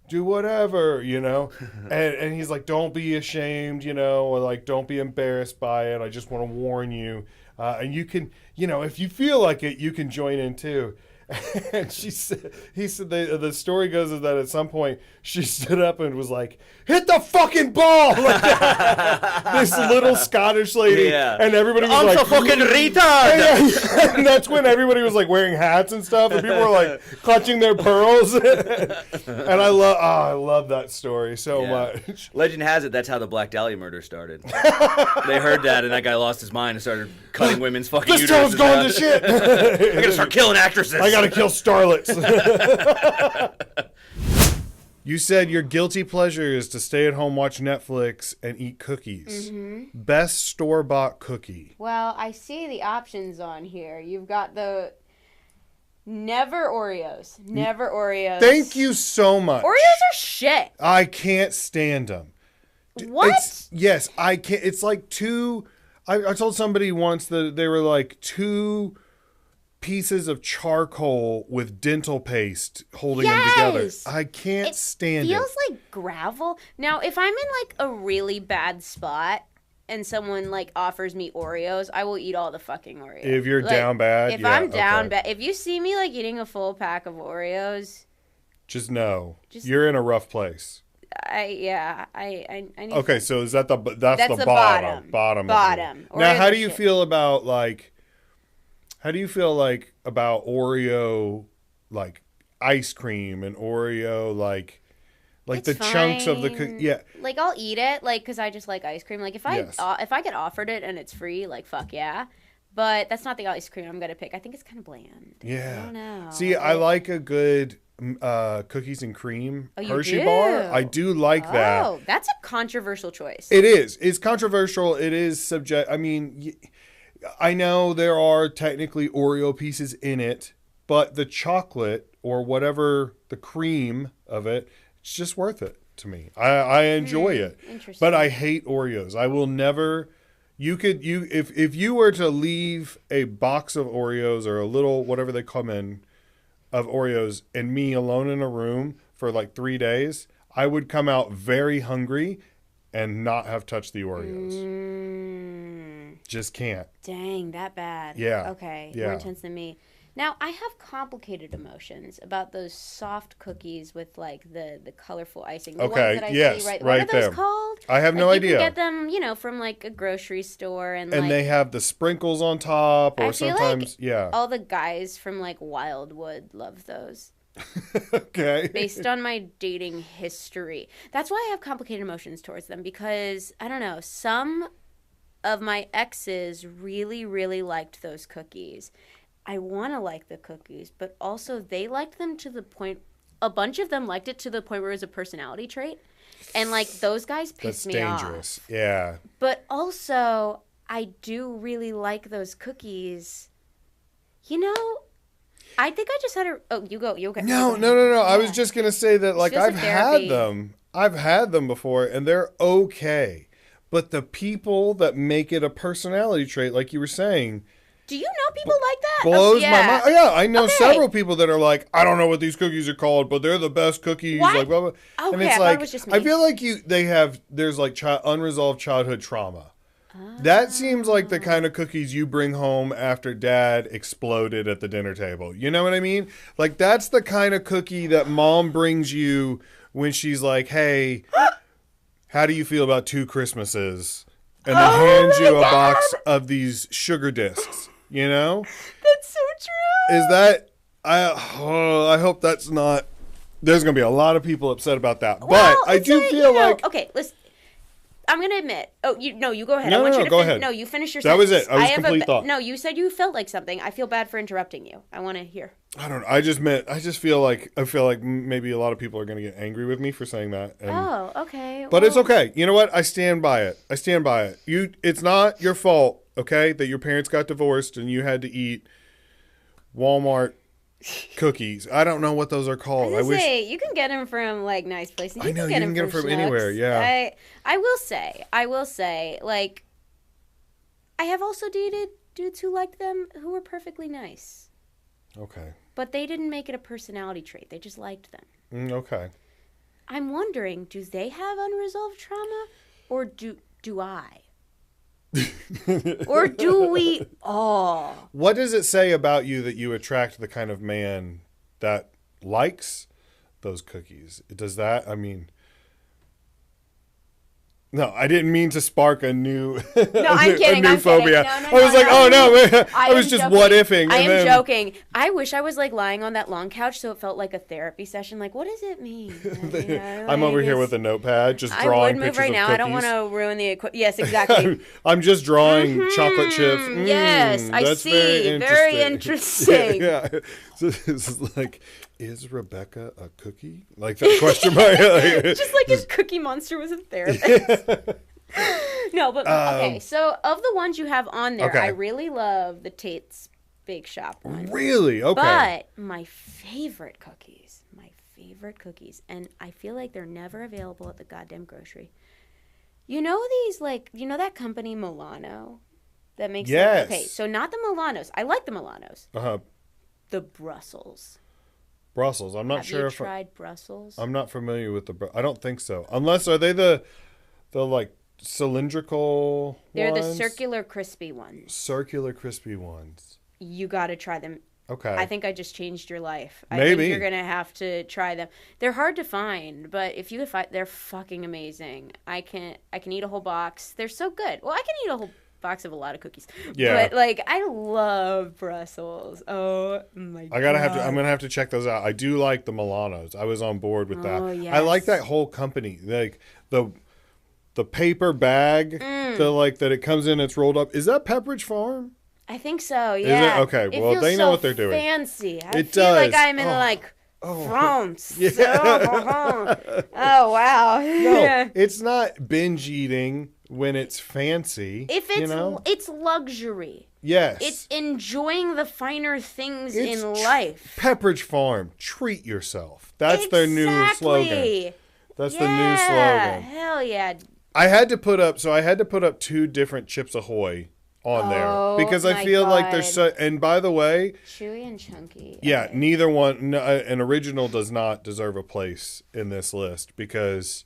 do whatever, and he's like, don't be ashamed, or like, don't be embarrassed by it. I just want to warn you, and you can, if you feel like it, you can join in too. And he said the story goes is that at some point she stood up and was like, hit the fucking ball, like that. This little Scottish lady, and everybody was like, I'm so fucking retard. And that's when everybody was like wearing hats and stuff, and people were like clutching their pearls. And I love that story so much. Legend has it that's how the Black Dahlia murder started. They heard that, and that guy lost his mind and started cutting women's fucking This uteruses town's going out. to shit. I gotta start killing actresses. I gotta kill starlets. You said your guilty pleasure is to stay at home, watch Netflix, and eat cookies. Mm-hmm. Best store-bought cookie. Well, I see the options on here. You've got the never Oreos. Never Oreos. Thank you so much. Oreos are shit. I can't stand them. What? Yes, I can't. It's like two. I told somebody once that they were like two pieces of charcoal with dental paste holding them together. Yes! I can't stand it. Feels like gravel. Now, if I'm in like a really bad spot and someone like offers me Oreos, I will eat all the fucking Oreos. If you're Like, down bad, if yeah, I'm down okay. bad, if you see me like eating a full pack of Oreos, Just know you're in a rough place. I need. Okay, so is that that's the bottom. bottom? Bottom. Now, Oreos how are do you shit. feel about about Oreo like ice cream and Oreo like It's the chunks of the fine. yeah. Like I'll eat it, like because I just like ice cream. Like if I Yes. if I get offered it and it's free, like fuck yeah. But that's not the ice cream I'm gonna pick. I think it's kind of bland. Yeah. I don't know. See, I like a good cookies and cream Oh, you Hershey do? bar. I do like that. Oh, that's a controversial choice. It is. It's controversial. It is subject. I mean, I know there are technically Oreo pieces in it, but the chocolate or whatever the cream of it, it's just worth it to me. I enjoy it, Interesting. but I hate Oreos. I will never. If you were to leave a box of Oreos or a little whatever they come in of Oreos and me alone in a room for like 3 days, I would come out very hungry and not have touched the Oreos. Just can't. Dang, that bad. Yeah. Okay, Yeah. more intense than me. Now, I have complicated emotions about those soft cookies with like the colorful icing. The Okay, ones that I yes, see, right? right What are those there. called? I have no You idea. can get them, from like a grocery store and like They have the sprinkles on top, or I feel sometimes, like yeah. all the guys from like Wildwood love those. Okay. Based on my dating history. That's why I have complicated emotions towards them because I don't know, some of my exes really, really liked those cookies. I want to like the cookies, but also they liked them to the point, a bunch of them liked it to the point where it was a personality trait. And like those guys pissed That's me dangerous. off. Yeah. But also, I do really like those cookies. I think I just had a. Oh, you go. No. I was just gonna say that, like, feels like I've therapy. had them. I've had them before, and they're okay. But the people that make it a personality trait, like you were saying, Do you know people like that? blows yeah. my mind. Oh, yeah, I know Okay. several people that are like, I don't know what these cookies are called, but they're the best cookies. What? Like, blah, blah. And Okay, it's I thought like, it was just I me. feel like there's like unresolved childhood trauma. That seems like the kind of cookies you bring home after dad exploded at the dinner table. You know what I mean? Like, that's the kind of cookie that mom brings you when she's like, hey, how do you feel about 2 Christmases? And then hands you a box of these sugar discs, That's so true. Is that, I hope that's not, there's going to be a lot of people upset about that. Well, but I do feel like. Okay, listen. I'm gonna admit. Oh, you go ahead. No, I want no, you to go ahead. No, you finish your That was sentence. it. I was have complete thought. No, you said you felt like something. I feel bad for interrupting you. I want to hear. I don't know. I just feel like maybe a lot of people are going to get angry with me for saying that. And, Oh, okay. but it's okay. You know what? I stand by it. It's not your fault, okay, that your parents got divorced and you had to eat Walmart cookies. I don't know what those are called. I say you can get them from like nice places. I know you can get them from anywhere. Yeah. I will say, like, I have also dated dudes who liked them who were perfectly nice. Okay. But they didn't make it a personality trait. They just liked them. Okay. I'm wondering, do they have unresolved trauma, or do I? Or do we all? What does it say about you that you attract the kind of man that likes those cookies? Does that, I mean... No, I didn't mean to spark a new, I'm kidding. a new phobia. No, I was like, oh no, I was just joking. what ifing. I am joking. I wish I was like lying on that long couch so it felt like a therapy session. Like, what does it mean? You know, I'm over here with a notepad, just drawing pictures of cookies. I would move right now. I don't want to ruin the equipment. Yes, exactly. I'm just drawing chocolate chips. Yes, I see. Very interesting. Yeah. So it's like, is Rebecca a cookie? Like that question mark. Just like if Cookie Monster was a therapist. No, but okay. So of the ones you have on there, Okay. I really love the Tate's Bake Shop one. Really? Okay. But my favorite cookies, and I feel like they're never available at the goddamn grocery. You know these, like, you know that company Milano that makes Yes. Okay, so not the Milanos. I like the Milanos. Uh-huh. The Brussels. Brussels. I'm not Have sure you if tried Brussels? I'm not familiar with I don't think so. Unless are they the like cylindrical They're ones? the circular crispy ones. Circular crispy ones. You got to try them. Okay. I think I just changed your life. I Maybe. think you're going to have to try them. They're hard to find, but they're fucking amazing. I can eat a whole box. They're so good. Well, I can eat a whole box of a lot of cookies. Yeah. But like, I love Brussels. Oh my god. I'm gonna have to check those out. I do like the Milanos. I was on board with that. Oh, yes. I like that whole company. Like the paper bag, the like that it comes in, it's rolled up. Is that Pepperidge Farm? I think so. Yeah. Is it? Okay. It well, feels they know so what they're doing. Fancy. I It feel does. like I'm in France. Yeah. Oh wow. No, it's not binge eating when it's fancy. If it's you know? it's luxury. Yes. It's enjoying the finer things in life. Pepperidge Farm. Treat yourself. That's their new slogan. That's the new slogan. Hell yeah. I had to put up 2 different Chips Ahoy on there because I feel like they're so. And by the way, chewy and chunky. yeah, Okay. neither one. No, an original does not deserve a place in this list because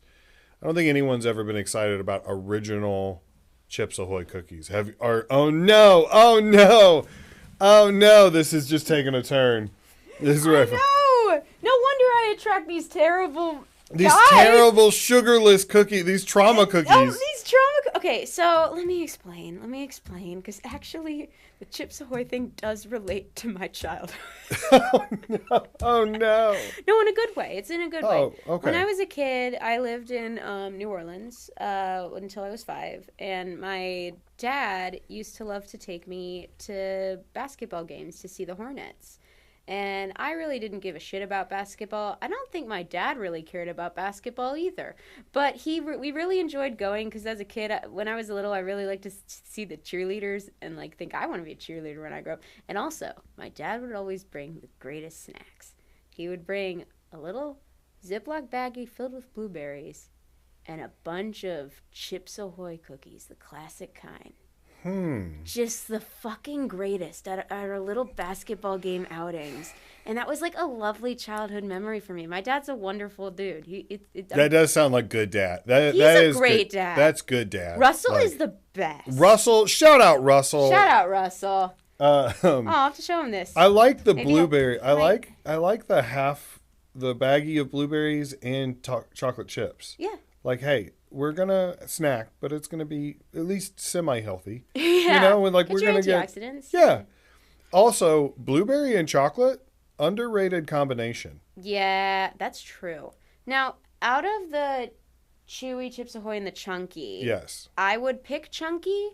I don't think anyone's ever been excited about original Chips Ahoy cookies. Oh no! This is just taking a turn. This is where No wonder I attract these terrible these guys. terrible sugarless cookies, these trauma cookies. Oh, these trauma. Okay, so let me explain, because actually the Chips Ahoy thing does relate to my childhood. Oh no! No, in a good way. It's in a good way. Oh, okay. When I was a kid, I lived in New Orleans until I was 5, and my dad used to love to take me to basketball games to see the Hornets. And I really didn't give a shit about basketball. I don't think my dad really cared about basketball either. But we really enjoyed going because as a kid, when I was little, I really liked to see the cheerleaders and like think I want to be a cheerleader when I grow up. And also, my dad would always bring the greatest snacks. He would bring a little Ziploc baggie filled with blueberries and a bunch of Chips Ahoy cookies, the classic kind. Just the fucking greatest at our little basketball game outings. And that was like a lovely childhood memory for me. My dad's a wonderful dude. That does sound like good dad. He's a great dad. That's good dad. Russell is the best. Russell, shout out Russell. Shout out Russell. I'll have to show him this. I like the Maybe blueberry. I like the baggie of blueberries and chocolate chips. Yeah. Like, hey, we're gonna snack, but it's gonna be at least semi-healthy. Yeah. You know, and like Get we're your gonna get antioxidants. Yeah. Also, blueberry and chocolate, underrated combination. Yeah, that's true. Now, out of the chewy Chips Ahoy and the chunky, Yes. I would pick chunky.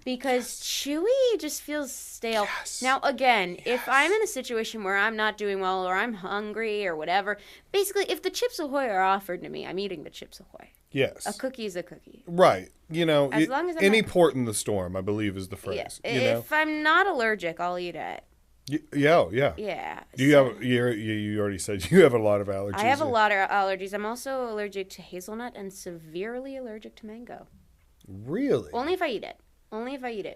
because chewy just feels stale. Now, again, if I'm in a situation where I'm not doing well or I'm hungry or whatever, basically, if the Chips Ahoy are offered to me, I'm eating the Chips Ahoy. Yes. A cookie is a cookie. Right. You know, As long as I'm any not- port in the storm, I believe, is the phrase. Yeah. You know? If I'm not allergic, I'll eat it. Yeah. Yeah. Do you have? You already said you have a lot of allergies. I have a lot of allergies. I'm also allergic to hazelnut and severely allergic to mango. Really? Only if I eat it.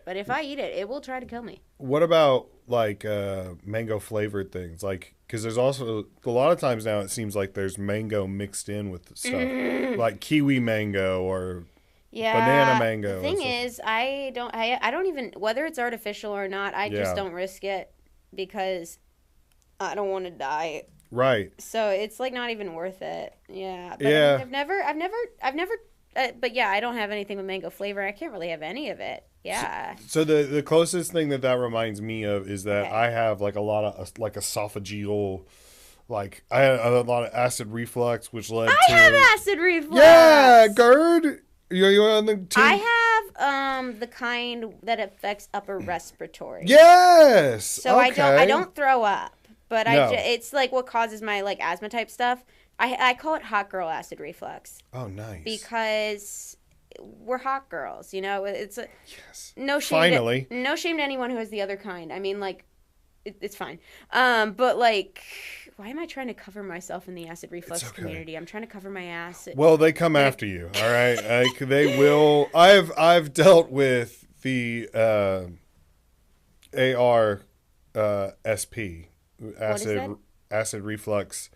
But if I eat it, it will try to kill me. What about like mango flavored things? Like, because there's also a lot of times now it seems like there's mango mixed in with stuff, like kiwi mango or banana mango. The thing is, I don't even, whether it's artificial or not, I just don't risk it because I don't want to die. Right. So it's like not even worth it. Yeah. But Yeah. I mean, I've never. But yeah, I don't have anything with mango flavor. I can't really have any of it. Yeah. So the closest thing that reminds me of is that I have like a lot of like esophageal, like I had a lot of acid reflux, which led to. I have acid reflux. Yeah, GERD. You on the team? I have the kind that affects upper respiratory. Yes. So okay. I don't throw up, but No. it's like what causes my like asthma type stuff. I call it hot girl acid reflux. Oh, nice. Because we're hot girls, you know. It's yes. No shame. Finally. No shame to anyone who has the other kind. I mean, like, it's fine. But like, why am I trying to cover myself in the acid reflux community? I'm trying to cover my ass. Well, they come after you. All right, like they will. I've dealt with the ARSP, acid reflux,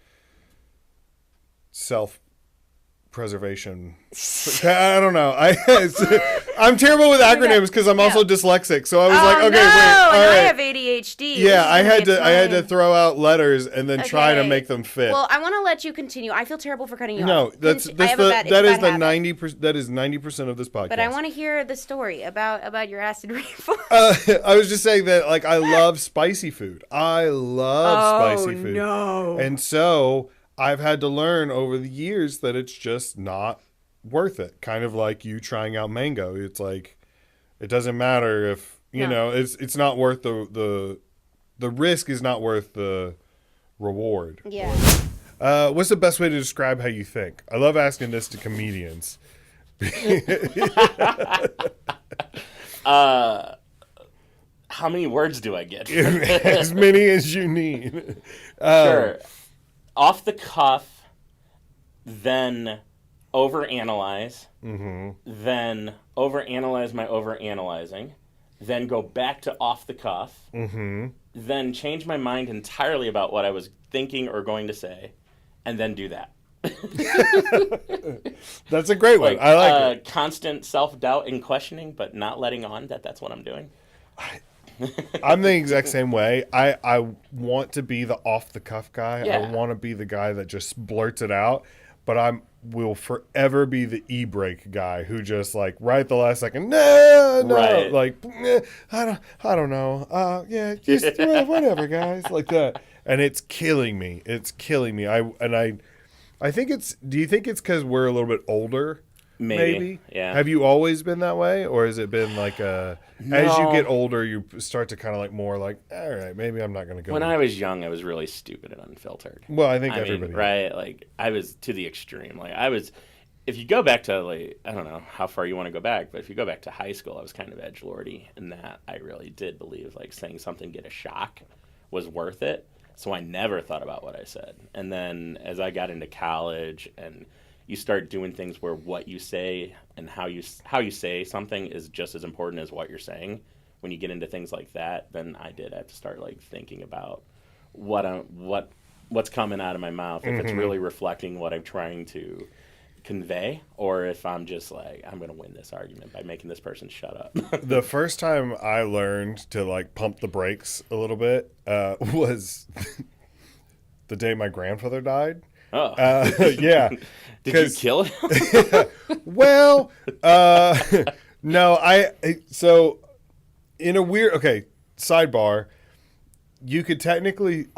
self-preservation. I don't know. I'm terrible with acronyms because I'm also dyslexic. So I was like, okay, no, wait, all and right. I have ADHD. Yeah, I had to throw out letters and then try to make them fit. Well, I want to let you continue. I feel terrible for cutting you No, off. that is the 90% of this podcast. But I want to hear the story about your acid reflux. I was just saying that like I love spicy food. I love spicy food. No. And so I've had to learn over the years that it's just not worth it. Kind of like you trying out mango. It's like it doesn't matter if you know it's not worth the risk is not worth the reward. Yeah. What's the best way to describe how you think? I love asking this to comedians. How many words do I get? As many as you need. Sure. Off the cuff, then overanalyze, then overanalyze my overanalyzing, then go back to off the cuff, then change my mind entirely about what I was thinking or going to say, and then do that. That's a great one. Like, I like it. Constant self-doubt and questioning, but not letting on that's what I'm doing. I'm the exact same way. I want to be the off the cuff guy. Yeah. I want to be the guy that just blurts it out, but I will forever be the e-brake guy who just like right at the last second, no, Right. like I don't know. Yeah, just whatever, guys, like that. And it's killing me. It's killing me. I think it's. Do you think it's because we're a little bit older? Maybe. Yeah. Have you always been that way, or has it been like as you get older, you start to kind of like more like, all right, maybe I'm not going to go. When I was young, I was really stupid and unfiltered. Well, I think everybody. Right? Like I was to the extreme. Like I was. If you go back to like I don't know how far you want to go back, but if you go back to high school, I was kind of edgelordy in that I really did believe like saying something get a shock was worth it. So I never thought about what I said. And then as I got into college and you start doing things where what you say and how you say something is just as important as what you're saying. When you get into things like that, then I did have to start like thinking about what's coming out of my mouth, if it's really reflecting what I'm trying to convey, or if I'm just like I'm going to win this argument by making this person shut up. The first time I learned to like pump the brakes a little bit was the day my grandfather died. Oh, yeah. Did you kill him? Well, no, so in a weird, sidebar, you could technically,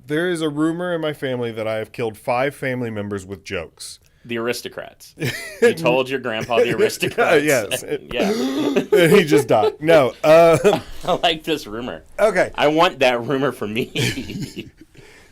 there is a rumor in my family that I have killed 5 family members with jokes. The Aristocrats. You told your grandpa the Aristocrats. Yes. Yeah. And he just died. No. I like this rumor. Okay. I want that rumor for me.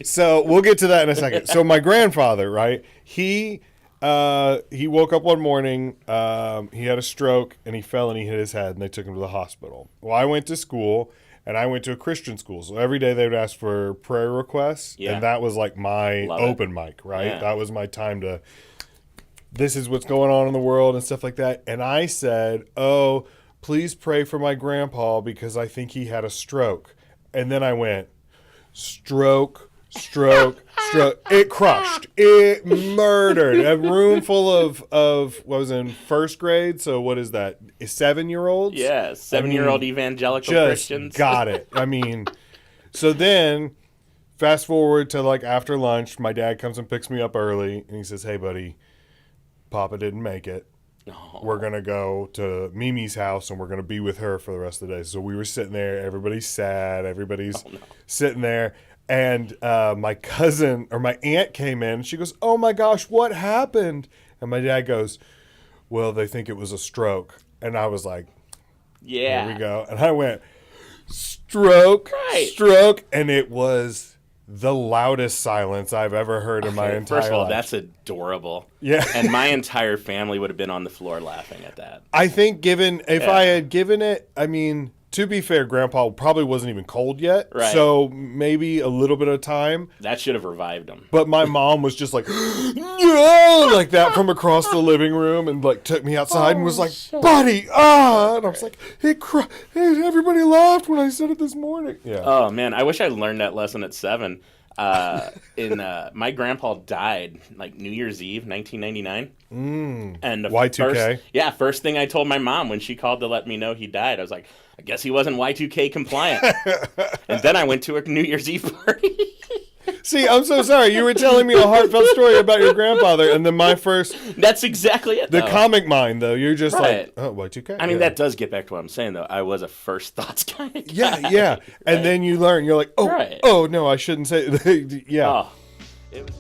So we'll get to that in a second. So my grandfather, right? He woke up one morning. He had a stroke and he fell and he hit his head and they took him to the hospital. Well, I went to school and I went to a Christian school. So every day they would ask for prayer requests. Yeah. And that was like my open mic, right? Yeah. That was my time to, this is what's going on in the world and stuff like that. And I said, oh, please pray for my grandpa because I think he had a stroke. And then I went, stroke. It crushed. It murdered. A room full of what was in first grade. So what is that? 7-year-olds? Yeah, 7-year-old evangelical just Christians. Got it. I mean, so then fast forward to like after lunch, my dad comes and picks me up early and he says, hey buddy, Papa didn't make it. Oh. We're going to go to Mimi's house and we're going to be with her for the rest of the day. So we were sitting there. Everybody's sad. Everybody's sitting there. And my cousin or my aunt came in and she goes, oh my gosh, what happened? And my dad goes, well, they think it was a stroke. And I was like, Yeah. here we go. And I went, stroke. And it was the loudest silence I've ever heard in my entire life. First of all, that's adorable. Yeah. And my entire family would have been on the floor laughing at that. I think if I had given it, I mean, to be fair, Grandpa probably wasn't even cold yet. Right. So maybe a little bit of time. That should have revived him. But my mom was just like, no, like that from across the living room and like took me outside and was like, buddy, and I was like, hey, everybody laughed when I said it this morning. Yeah. Oh, man, I wish I learned that lesson at 7. My grandpa died like New Year's Eve, 1999. And the Y2K? First thing I told my mom when she called to let me know he died, I was like, I guess he wasn't Y2K compliant. And then I went to a New Year's Eve party. See, I'm so sorry. You were telling me a heartfelt story about your grandfather, and then my first... That's exactly it, The though. comic mind, though. You're just Right. like, oh, Y2K. I mean, that does get back to what I'm saying, though. I was a first thoughts kind of guy. Yeah. And then you learn. You're like, oh, no, I shouldn't say... yeah. Oh, it was...